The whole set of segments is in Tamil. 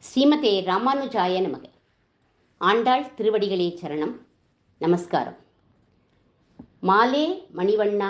ஸ்ரீமதே ராமானுஜாய நமக. ஆண்டாள் திருவடிகளே சரணம். நமஸ்காரம். மாலே மணிவண்ணா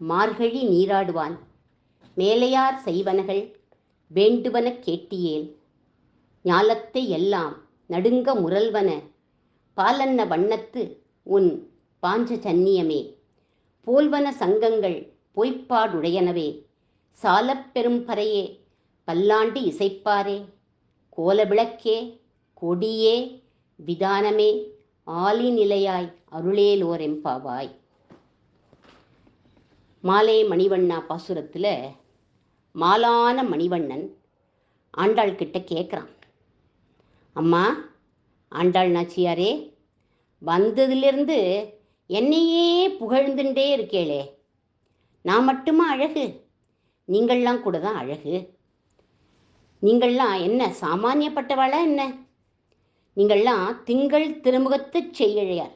மார்கழி நீராடுவான், மேலையார் செய்வனகள் வேண்டுவன கேட்டியேல், ஞாலத்தை எல்லாம் நடுங்க முரல்வன பாலன்ன வண்ணத்து உன் பாஞ்ச சன்னியமே, போல்வன சங்கங்கள் பொய்ப்பாடுடையனவே, சாலப் பெரும் பறையே பல்லாண்டு இசைப்பாரே, கோல விளக்கே கொடியே விதானமே ஆலி நிலையாய் அருளேலோரெம்பாவாய். மாலே மணிவண்ணா பாசுரத்தில் மாலான மணிவண்ணன் ஆண்டாள் கிட்ட கேட்குறான், அம்மா ஆண்டாள் நாச்சியாரே, வந்ததுலேருந்து என்னையே புகழ்ந்துட்டே இருக்கேளே, நான் மட்டுமா அழகு? நீங்கள்லாம் கூட தான் அழகு. நீங்கள்லாம் என்ன சாமானியப்பட்டவாளா என்ன? நீங்கள்லாம் திங்கள் திருமுகத்து செய்யழையார்,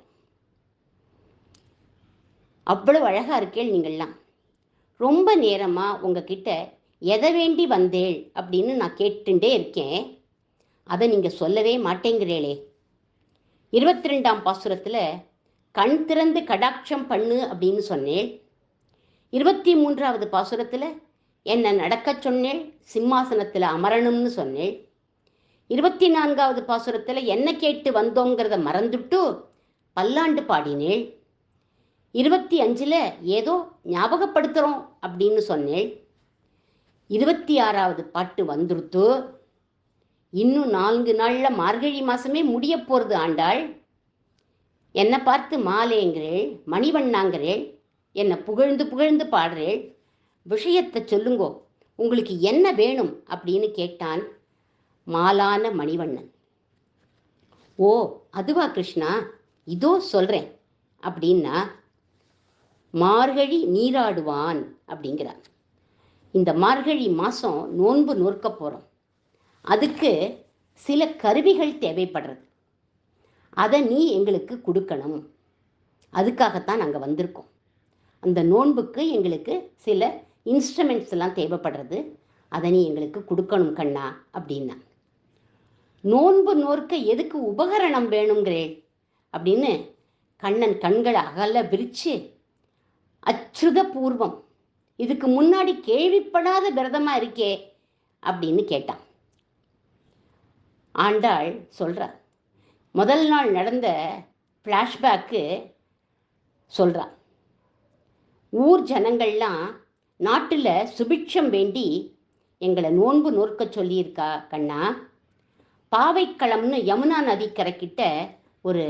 அவ்வளவு அழகா இருக்கேள். நீங்கள்லாம் ரொம்ப நேரமாக உங்ககிட்ட எதை வேண்டி வந்தேள் அப்படின்னு நான் கேட்டுட்டே இருக்கேன், அதை நீங்கள் சொல்லவே மாட்டேங்கிறேளே. 22ஆம் பாசுரத்தில் கண் திறந்து கடாட்சம் பண்ணு அப்படின்னு சொன்னேள். 23வது பாசுரத்தில் என்ன நடக்க சொன்னேள், சிம்மாசனத்தில் அமரணும்னு சொன்னேள். 24வது பாசுரத்தில் என்ன கேட்டு வந்தோங்கிறத மறந்துட்டு பல்லாண்டு பாடினேள். 25ல் ஏதோ ஞாபகப்படுத்துகிறோம் அப்படின்னு சொன்னேள். 26வது பாட்டு வந்துருத்து. இன்னும் 4 நாளில் மார்கழி மாதமே முடிய போகிறது. ஆண்டாள் என்னை பார்த்து மாலேங்கிறேள், மணிவண்ணாங்கிறேள், என்னை புகழ்ந்து புகழ்ந்து பாடுறேள். விஷயத்தை சொல்லுங்கோ, உங்களுக்கு என்ன வேணும் அப்படின்னு கேட்டான் மாலான மணிவண்ணன். ஓ அதுவா கிருஷ்ணா, இதோ சொல்கிறேன் அப்படின்னா, மார்கழி நீராடுவான் அப்படிங்கிறான். இந்த மார்கழி மாதம் நோன்பு நோற்க போகிறோம். அதுக்கு சில கருவிகள் தேவைப்படுறது, அதை நீ எங்களுக்கு கொடுக்கணும். அதுக்காகத்தான் நாங்கள் வந்திருக்கோம். அந்த நோன்புக்கு எங்களுக்கு சில இன்ஸ்ட்ருமெண்ட்ஸ் எல்லாம் தேவைப்படுறது, அதை நீ எங்களுக்கு கொடுக்கணும் கண்ணா அப்படின்னா. நோன்பு நோற்க எதுக்கு உபகரணம் வேணுங்கிறேள் அப்படின்னு கண்ணன் கண்களை அகல விரிச்சு, அச்சுத பூர்வம், இதுக்கு முன்னாடி கேள்விப்படாத விரதமாக இருக்கே அப்படின்னு கேட்டான். ஆண்டாள் சொல்கிறார், முதல் நாள் நடந்த ஃப்ளாஷ்பேக்கு சொல்கிறார். ஊர் ஜனங்கள்லாம் நாட்டில் சுபிட்சம் வேண்டி எங்களை நோன்பு நோற்க சொல்லியிருக்கா கண்ணா. பாவைக்களம்னு யமுனா நதிக்கரைக்கிட்ட ஒரு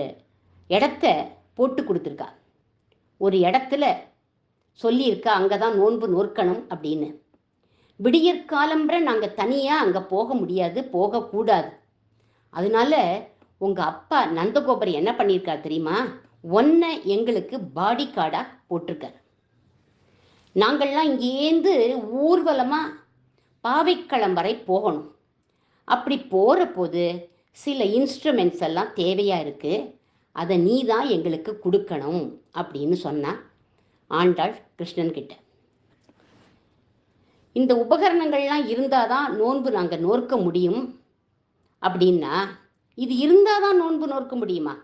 இடத்த போட்டு கொடுத்துருக்கா. ஒரு இடத்துல சொல்லியிருக்கா, அங்கே தான் நோன்பு நோற்கணும் அப்படின்னு. விடியற்காலம்புற நாங்கள் தனியாக அங்கே போக முடியாது, போகக்கூடாது. அதனால உங்கள் அப்பா நந்தகோபர் என்ன பண்ணியிருக்கார் தெரியுமா, ஒன்றை எங்களுக்கு பாடி கார்டாக போட்டிருக்கார். நாங்கள்லாம் இங்கேருந்து ஊர்வலமாக பாவைக்களம் வரை போகணும். அப்படி போகிற போது சில இன்ஸ்ட்ருமெண்ட்ஸ் எல்லாம் தேவையாக இருக்குது, அதை நீ தான் எங்களுக்கு கொடுக்கணும் அப்படின்னு சொன்னா ஆண்டாள் கிருஷ்ணன்கிட்ட. இந்த உபகரணங்கள்லாம் இருந்தால் தான் நோன்பு நாங்கள் நோற்க முடியும் அப்படின்னா, இது இருந்தால் தான் நோன்பு நோற்க முடியுமா?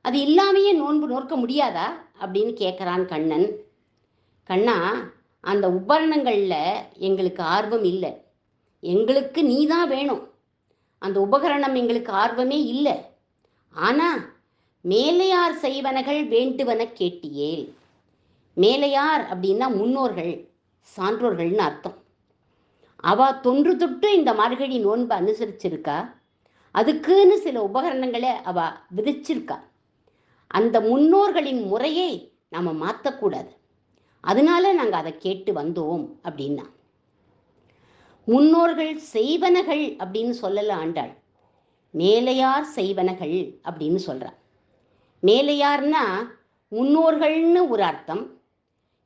அது இல்லாமையே நோன்பு நோற்க முடியாதா அப்படின்னு கேட்குறான் கண்ணன். கண்ணா, அந்த உபகரணங்களில் எங்களுக்கு ஆர்வம் இல்லை, எங்களுக்கு நீ தான் வேணும். அந்த உபகரணம் எங்களுக்கு ஆர்வமே இல்லை. ஆனால் மேலையார் செய்வனகள் வேண்டுவன கேட்டியேல். மேலையார் அப்படின்னா முன்னோர்கள், சான்றோர்கள்னு அர்த்தம். அவ தொன்று தொட்டு இந்த மார்கழி நோன்பை அனுசரிச்சிருக்கா. அதுக்குன்னு சில உபகரணங்களை அவ விதிச்சிருக்கா. அந்த முன்னோர்களின் முறையை நாம் மாற்றக்கூடாது. அதனால நாங்கள் அதை கேட்டு வந்தோம் அப்படின்னா. முன்னோர்கள் செய்வனகள் அப்படின்னு சொல்லல ஆண்டாள், மேலையார் செய்வனகள் அப்படின்னு சொல்கிறார். மேலையார்னா முன்னோர்கள்னு ஒரு அர்த்தம்,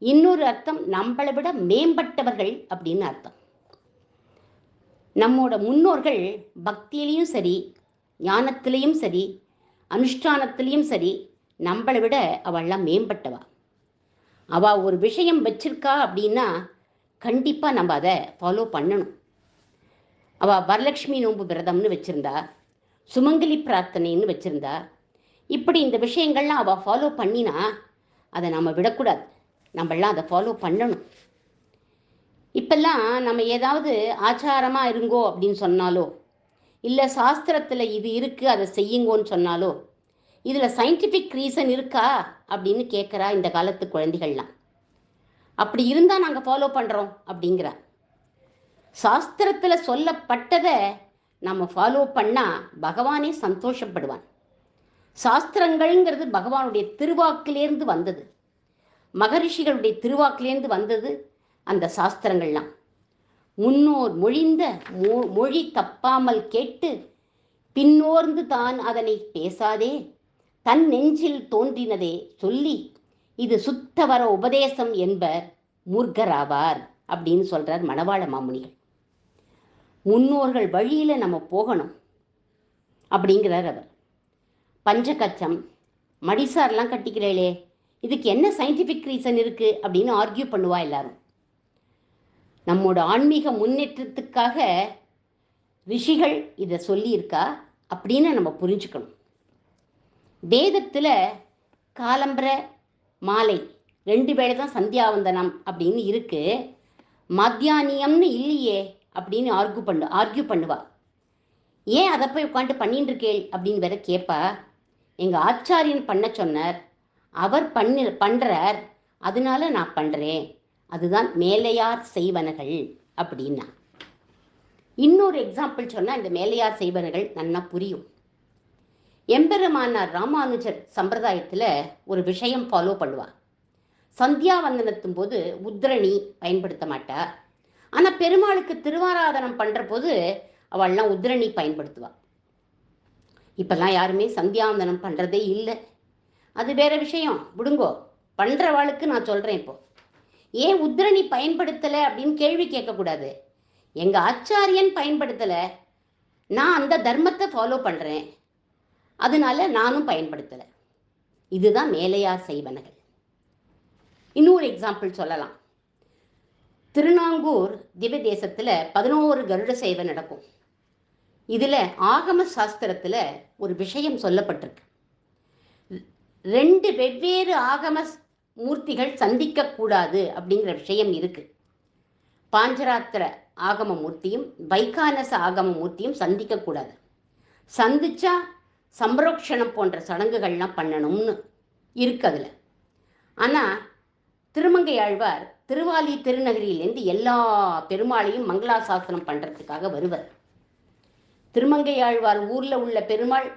இன்னொரு அர்த்தம் நம்மளை விட மேம்பட்டவர்கள் அப்படின்னு அர்த்தம். நம்மோட முன்னோர்கள் பக்தியிலையும் சரி, ஞானத்திலையும் சரி, அனுஷ்டானத்திலையும் சரி, நம்மளை விட அவள்லாம் மேம்பட்டவா. அவள் ஒரு விஷயம் வச்சிருக்கா அப்படின்னா கண்டிப்பாக நம்ம அதை ஃபாலோ பண்ணணும். அவள் வரலட்சுமி நோன்பு விரதம்னு வச்சுருந்தா, சுமங்கலி பிரார்த்தனைன்னு வச்சுருந்தா. இப்படி இந்த விஷயங்கள்லாம் அவள் ஃபாலோ பண்ணினா அதை நம்ம விடக்கூடாது, நம்மளாம் அதை ஃபாலோ பண்ணணும். இப்பெல்லாம் நம்ம ஏதாவது ஆச்சாரமாக இருங்கோ அப்படின்னு சொன்னாலோ, இல்லை சாஸ்திரத்தில் இது இருக்குது அதை செய்யுங்கோன்னு சொன்னாலோ, இதில் சயின்டிஃபிக் ரீசன் இருக்கா அப்படின்னு கேட்குறா இந்த காலத்து குழந்தைகள்லாம். அப்படி இருந்தால் நாங்கள் ஃபாலோ பண்ணுறோம் அப்படிங்கிறா. சாஸ்திரத்தில் சொல்லப்பட்டதை நம்ம ஃபாலோ பண்ணால் பகவானே சந்தோஷப்படுவான். சாஸ்திரங்கள்ங்கிறது பகவானுடைய திருவாக்கிலேருந்து வந்தது, மகரிஷிகளுடைய திருவாக்கிலேருந்து வந்தது அந்த சாஸ்திரங்கள்லாம். முன்னோர் மொழிந்த மொழி தப்பாமல் கேட்டு பின்னோர்ந்து தான் அதனை பேசாதே தன் நெஞ்சில் தோன்றினதே சொல்லி இது சுத்தவர உபதேசம் என்பர் மூர்க்கராவார் அப்படின்னு சொல்றார் மணவாள மாமுனிகள். முன்னோர்கள் வழியில நம்ம போகணும் அப்படிங்கிறார் அவர். பஞ்சகச்சம் மடிசார்லாம் கட்டிக்கிறீங்களே, இதுக்கு என்ன சயின்டிஃபிக் ரீசன் இருக்கு அப்படின்னு ஆர்கியூ பண்ணுவா எல்லாரும். நம்மோட ஆன்மீக முன்னேற்றத்துக்காக ரிஷிகள் இதை சொல்லியிருக்கா அப்படின்னு நம்ம புரிஞ்சுக்கணும். வேதத்தில் காலம்பர மாலை 2 வேளை தான் சந்தியாவந்தனம் அப்படின்னு இருக்கு, மத்தியானியம்னு இல்லையே அப்படின்னு ஆர்கியூ பண்ணுவா. ஏன் அதை போய் உட்காந்து பண்ணிட்டு இருக்கேள் அப்படின்னு வேற கேட்பா. எங்கள் ஆச்சாரியன் பண்ண சொன்னார், அவர் பண்ணுறார், அதனால நான் பண்ணுறேன், அதுதான் மேலையார் செய்வனகள் அப்படின்னா. இன்னொரு எக்ஸாம்பிள் சொன்னால் இந்த மேலையார் செய்வனகள் நல்லா புரியும். எம்பெருமானார் ராமானுஜர் சம்பிரதாயத்தில் ஒரு விஷயம் ஃபாலோ பண்ணுவார். சந்தியாவந்தனத்தும் போது உத்ரணி பயன்படுத்த மாட்டார். ஆனால் பெருமாளுக்கு திருவாராதனம் பண்ணுற போது அவள்லாம் உத்ரணி பயன்படுத்துவாள். இப்போல்லாம் யாருமே சந்தியாவந்தனம் பண்ணுறதே இல்லை, அது வேற விஷயம், விடுங்கோ. பண்ணுறவாளுக்கு நான் சொல்கிறேன். இப்போ ஏன் உத்ரணி பயன்படுத்தலை அப்படின்னு கேள்வி கேட்கக்கூடாது. எங்கள் ஆச்சாரியன் பயன்படுத்தலை, நான் அந்த தர்மத்தை ஃபாலோ பண்ணுறேன், அதனால நானும் பயன்படுத்தலை. இதுதான் மேலையார் செய்வனகள். இன்னொரு எக்ஸாம்பிள் சொல்லலாம். திருநாங்கூர் திவ்ய தேசத்தில் 11 கருட சேவை நடக்கும். இதில் ஆகம சாஸ்திரத்தில் ஒரு விஷயம் சொல்லப்பட்டிருக்கு. 2 வெவ்வேறு ஆகம மூர்த்திகள் சந்திக்கக்கூடாது அப்படிங்கிற விஷயம் இருக்கு. பாஞ்சராத்திர ஆகம மூர்த்தியும் வைகானச ஆகம மூர்த்தியும் சந்திக்கக்கூடாது. சந்திச்சா சம்பரோக்ஷணம் போன்ற சடங்குகள்லாம் பண்ணணும்னு இருக்கு அதில். ஆனால் திருமங்கை ஆழ்வார் திருவாலி திருநகரியிலேருந்து எல்லா பெருமாளையும் மங்களாசாசனம் பண்ணுறதுக்காக வருவர். திருமங்கை ஆழ்வார் ஊரில் உள்ள பெருமாள்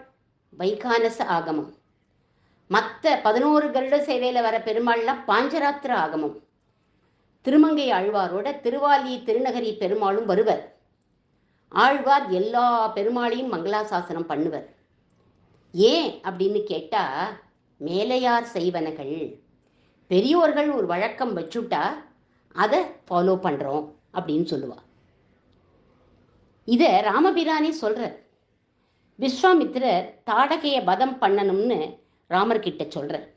வைகானச ஆகமம், மற்ற 11 கருட சேவையில் வர பெருமாள்லாம் பாஞ்சராத்திர ஆகமம். திருமங்கை ஆழ்வாரோட திருவாலி திருநகரி பெருமாளும் வருவர். ஆழ்வார் எல்லா பெருமாளையும் மங்களாசாசனம் பண்ணுவர். ஏன் அப்படின்னு கேட்டால், மேலையார் செய்வனகள், பெரியோர்கள் ஒரு வழக்கம் வச்சுட்டா அதை ஃபாலோ பண்ணுறோம் அப்படின்னு சொல்லுவாள். இதை ராமபிரானே சொல்கிறார். விஸ்வாமித்திரர் தாடகையை வதம் பண்ணணும்னு ராமர்கிட்ட சொல்கிறார்.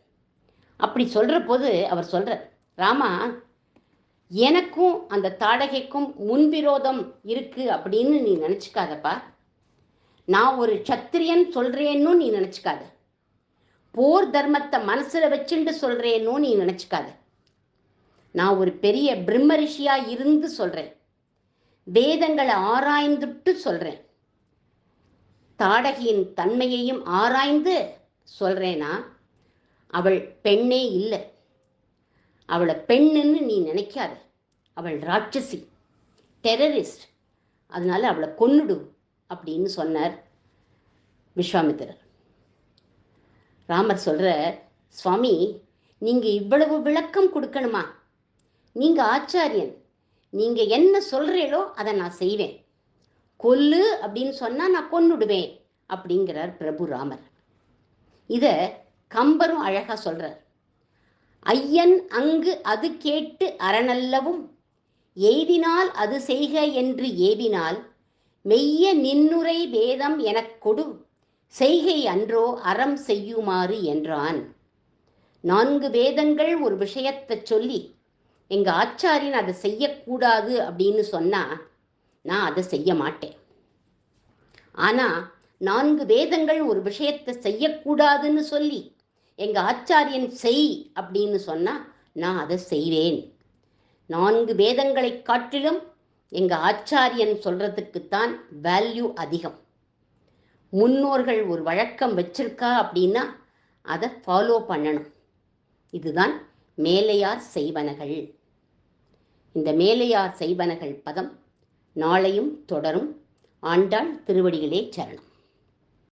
அப்படி சொல்கிற போது அவர் சொல்கிறார், ராமா, எனக்கும் அந்த தாடகைக்கும் முன்விரோதம் இருக்குது அப்படின்னு நீ நினச்சிக்காதப்பா. நான் ஒரு சத்திரியன் சொல்கிறேன்னு நீ நினச்சிக்காத. போர் தர்மத்தை மனசில் வச்சுட்டு சொல்கிறேன்னு நீ நினச்சிக்காத. நான் ஒரு பெரிய பிரம்ம ரிஷியாக இருந்து சொல்கிறேன், வேதங்களை ஆராய்ந்துட்டு சொல்கிறேன், தாடகையின் தன்மையையும் ஆராய்ந்து சொல்கிறேன்னா அவள் பெண்ணே இல்லை. அவளை பெண்ணுன்னு நீ நினைக்காத. அவள் ராட்சசி, டெரரிஸ்ட், அதனால அவளை கொன்னுடு அப்படின்னு சொன்னார் விஸ்வாமித்திரர். ராமர் சொல்கிறார், சுவாமி, நீங்கள் இவ்வளவு விளக்கம் கொடுக்கணுமா? நீங்கள் ஆச்சாரியன், நீங்கள் என்ன சொல்கிறீங்களோ அதை நான் செய்வேன். கொல்லு அப்படின்னு சொன்னால் நான் கொன்னுடுவேன் அப்படிங்கிறார் பிரபு ராமர். இதை கம்பரும் அழகாக சொல்கிறார். ஐயன் அங்கு அது கேட்டு அறநல்லவும் எய்தினால் அது செய்க என்று ஏவினால் மெய்ய நின்னுரை வேதம் எனக் கொடு செய்கை அன்றோ அறம் செய்யுமாறு என்றான். 4 வேதங்கள் ஒரு விஷயத்தை சொல்லி எங்கள் ஆச்சாரியன் அதை செய்யக்கூடாது அப்படின்னு சொன்னால் நான் அதை செய்ய மாட்டேன். ஆனால் 4 வேதங்கள் ஒரு விஷயத்தை செய்யக்கூடாதுன்னு சொல்லி எங்கள் ஆச்சாரியன் செய் அப்படின்னு சொன்னால் நான் அதை செய்வேன். 4 வேதங்களை காட்டிலும் எங்கள் ஆச்சாரியன் சொல்கிறதுக்குத்தான் வேல்யூ அதிகம். முன்னோர்கள் ஒரு வழக்கம் வச்சிருக்கா அப்படின்னா அதை ஃபாலோ பண்ணணும். இதுதான் மேலையார் செய்வனகள். இந்த மேலையார் செய்வனகள் பதம் நாளையும் தொடரும். ஆண்டாள் திருவடிகளே சரணம்.